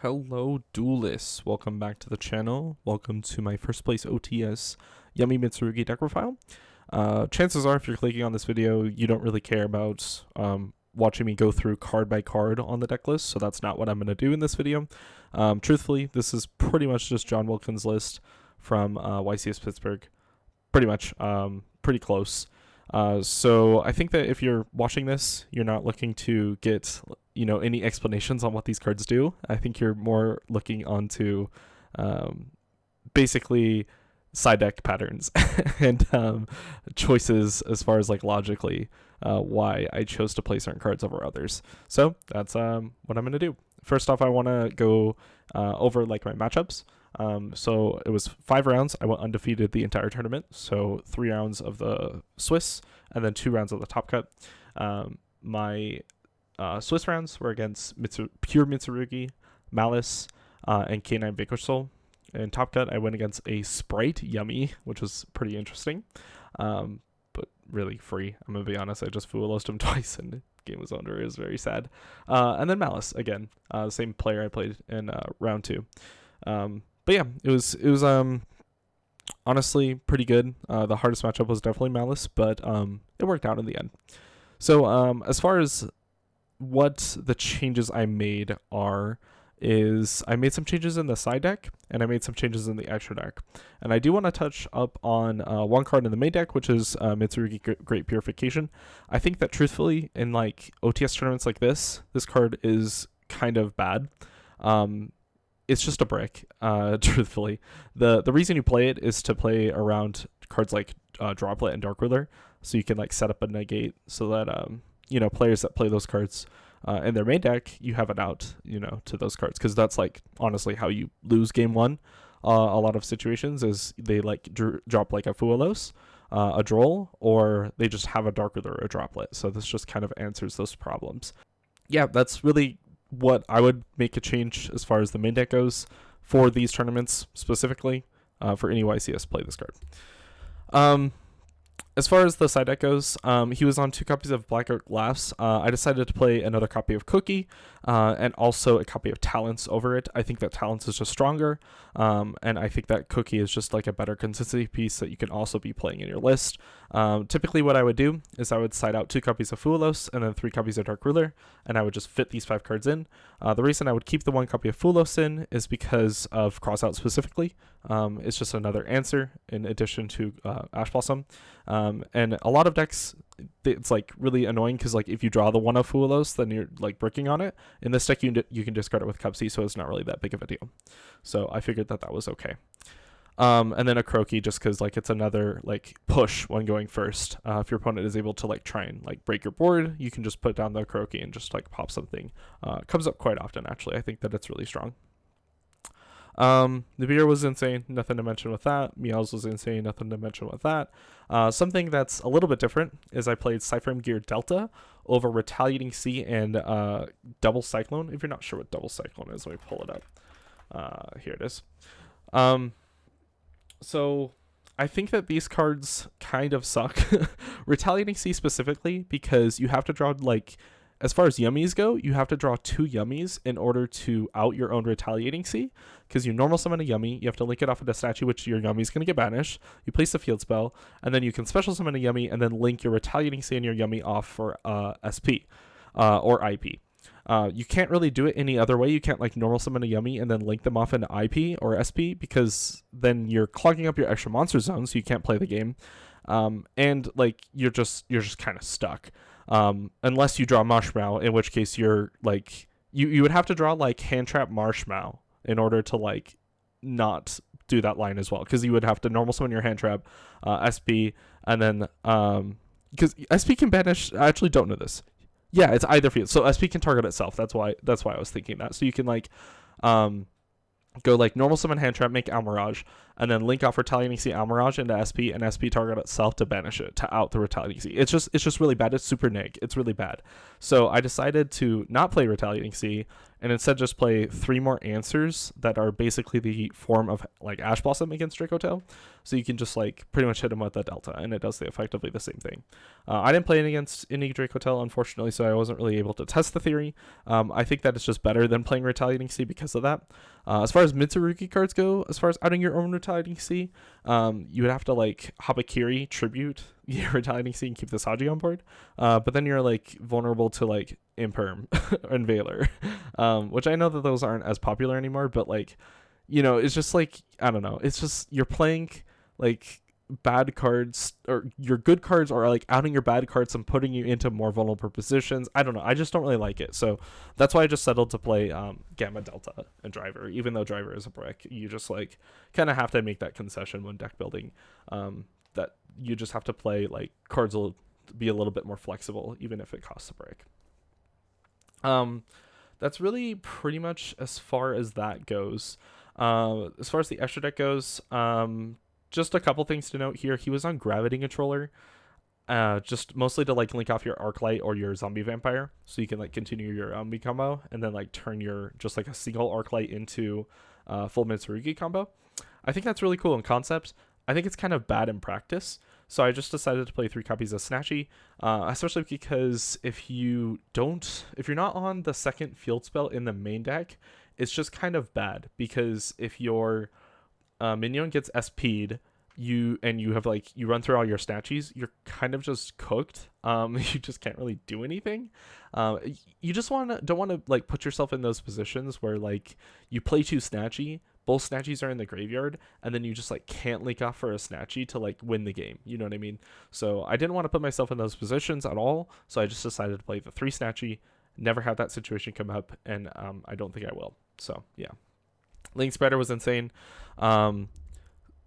Hello duelists, welcome back to the channel. Welcome to my first place OTS Yummy Mitsurugi Deck profile. Chances are if you're clicking on this video, you don't really care about watching me go through card by card on the deck list, so that's not what I'm going to do in this video. Truthfully, this is pretty much just John Wilkins' list from YCS Pittsburgh. Pretty much, pretty close. So I think that if you're watching this, you're not looking to get any explanations on what these cards do. I think you're more looking onto basically side deck patterns and choices as far as like logically why I chose to play certain cards over others. So that's what I'm gonna do. First off, I want to go over like my matchups. So it was 5 rounds. I went undefeated the entire tournament. So 3 rounds of the Swiss and then 2 rounds of the top cut. My Swiss rounds were against Pure Mitsurugi, Malice, and K9 Vanquish Soul. In top cut, I went against a Sprite Yummy, which was pretty interesting, but really free. I'm gonna be honest. I just Full-Lost him twice and game was under. It was very sad. And then Malice again, same player I played in round 2. But yeah, it was honestly pretty good. The hardest matchup was definitely Malice, but it worked out in the end. So as far as what the changes I made is I made some changes in the side deck and I made some changes in the extra deck. And I do want to touch up on one card in the main deck, which is Mitsurugi Great Purification. I think that truthfully in like OTS tournaments like this card is kind of bad. It's just a brick, truthfully. The reason you play it is to play around cards like Droplet and Dark Ruler, so you can like set up a negate so that players that play those cards in their main deck, you have an out, to those cards, because that's like honestly how you lose game 1. A lot of situations is they like drop like a Full-Lost, a Droll, or they just have a Dark Ruler or a Droplet. So this just kind of answers those problems. Yeah, that's really what I would make a change as far as the main deck goes for these tournaments specifically. For any YCS, play this card. As far as the side deck goes, he was on 2 copies of Blackout Glass. I decided to play another copy of Cookie and also a copy of Talents over it. I think that Talents is just stronger, and I think that Cookie is just like a better consistency piece that you can also be playing in your list. Typically what I would do is I would side out 2 copies of Full-Lost and then 3 copies of Dark Ruler, and I would just fit these 5 cards in. The reason I would keep the 1 copy of Full-Lost in is because of Crossout specifically. It's just another answer in addition to Ash Blossom. And a lot of decks, it's like really annoying because like if you draw the 1 of Full-Lost, then you're like bricking on it. In this deck, you can discard it with Cupsy, so it's not really that big of a deal. So I figured that was okay. And then a Croaky just because like it's another like push when going first. If your opponent is able to like try and like break your board, you can just put down the Croaky and just like pop something. Comes up quite often actually. I think that it's really strong. The beer was insane, nothing to mention with that. Meows was insane, nothing to mention with that. Something that's a little bit different is I played Cyframe Gear Delta over Retaliating Sea and Double Cyclone. If you're not sure what Double Cyclone is, let me pull it up. Here it is. So I think that these cards kind of suck. Retaliating Sea specifically because you have to draw like, as far as yummies go, you have to draw 2 yummies in order to out your own Retaliating Sea. Because you normal summon a yummy, you have to link it off with a statue, which your yummy is going to get banished. You place a field spell, and then you can special summon a yummy, and then link your Retaliating Sea and your yummy off for SP or IP. You can't really do it any other way. You can't like normal summon a yummy and then link them off into IP or SP because then you're clogging up your extra monster zone, so you can't play the game. And like you're just kind of stuck. Unless you draw Marshmallow, in which case you're like you would have to draw like Hand Trap Marshmallow in order to like not do that line as well, because you would have to normal summon your Hand Trap, SP, and then because SP can banish. I actually don't know this. Yeah, it's either field, so SP can target itself. That's why I was thinking that. So you can like go like normal summon Hand Trap, make Almirage, and then link off Retaliating Sea Almirage into SP and SP target itself to banish it to out the Retaliating Sea. It's just really bad. It's super neg. It's really bad. So I decided to not play Retaliating Sea and instead just play 3 more answers that are basically the form of like Ash Blossom against Dracotail. So you can just like pretty much hit him with the Delta, and it does effectively the same thing. I didn't play it against any Dracotail, unfortunately, so I wasn't really able to test the theory. I think that it's just better than playing Retaliating Sea because of that. As far as Mitsurugi cards go, as far as outing your own Retaliating Sea, you would have to like Habakiri tribute your Retaliating Sea and keep the Saji on board. But then you're like vulnerable to like Imperm and Veiler, which I know that those aren't as popular anymore, but like, you know, it's just like, I don't know, it's just you're playing like bad cards, or your good cards are like outing your bad cards and putting you into more vulnerable positions. I don't know, I just don't really like it. So that's why I just settled to play Gamma, Delta, and Driver. Even though Driver is a brick, you just like kind of have to make that concession when deck building, that you just have to play like cards will be a little bit more flexible even if it costs a brick. That's really pretty much as far as that goes. As far as the extra deck goes, just a couple things to note here. He was on Gravity Controller, just mostly to like link off your Arclight or your Zombie Vampire, so you can like continue your Zombie combo and then like turn your just like a single Arclight into full Mitsurugi combo. I think that's really cool in concept. I think it's kind of bad in practice. So I just decided to play 3 copies of Snatchy, especially because if you're not on the second field spell in the main deck, it's just kind of bad, because if your minion gets SP'd, you have like, you run through all your Snatchies, you're kind of just cooked. You just can't really do anything. You just don't want to like put yourself in those positions where like you play 2 Snatchy, both Snatchies are in the graveyard, and then you just like can't link off for a Snatchy to like win the game. You know what I mean? So I didn't want to put myself in those positions at all. So I just decided to play the 3 Snatchy, never had that situation come up, and I don't think I will. So yeah, Link Spreader was insane.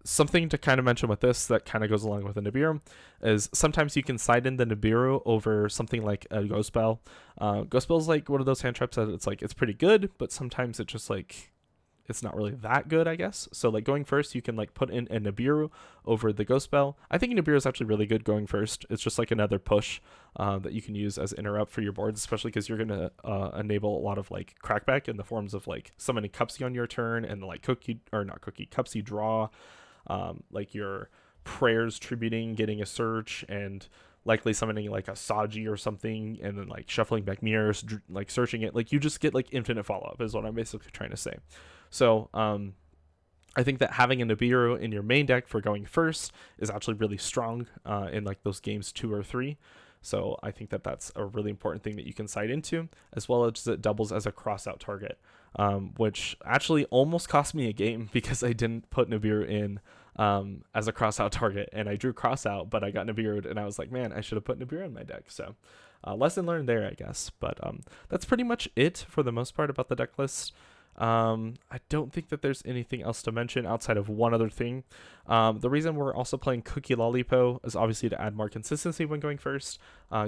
Something to kind of mention with this that kind of goes along with the Nibiru is sometimes you can side in the Nibiru over something like a Ghost Spell. Ghost Spell is like one of those hand traps that it's like, it's pretty good, but sometimes it just like, it's not really that good, I guess. So like going first, you can like put in a Nibiru over the Ghost Spell. I think Nibiru is actually really good going first. It's just like another push that you can use as interrupt for your boards, especially because you're going to enable a lot of like crackback in the forms of like summoning Cupsy on your turn, and like Cupsy draw, like your prayers tributing, getting a search, and likely summoning like a Saji or something, and then like shuffling back mirrors, like searching it. Like you just get like infinite follow-up is what I'm basically trying to say. So I think that having a Nibiru in your main deck for going first is actually really strong in like those games 2 or 3. So I think that that's a really important thing that you can side into, as well as it doubles as a cross-out target, which actually almost cost me a game because I didn't put Nibiru in as a cross-out target, and I drew cross-out, but I got Nibiru'd, and I was like, man, I should have put Nibiru in my deck. So lesson learned there, I guess. But that's pretty much it for the most part about the deck list. I don't think that there's anything else to mention outside of one other thing. The reason we're also playing Cookie Lollipo is obviously to add more consistency when going first.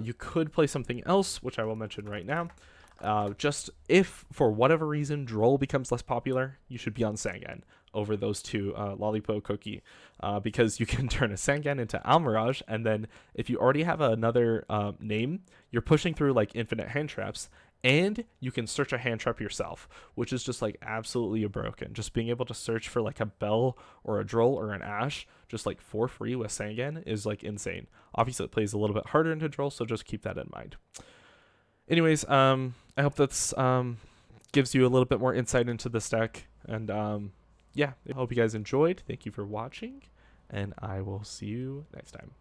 You could play something else, which I will mention right now. Just if for whatever reason Droll becomes less popular, you should be on Sangan over those 2, Lollipo, Cookie, because you can turn a Sangan into Almirage, and then if you already have another name, you're pushing through like infinite hand traps, and you can search a hand trap yourself, which is just like absolutely broken. Just being able to search for like a Bell or a Droll or an Ash just like for free with Sangan is like insane. Obviously it plays a little bit harder into Droll, so just keep that in mind. Anyways, I hope that's gives you a little bit more insight into this deck, and yeah, I hope you guys enjoyed. Thank you for watching, and I will see you next time.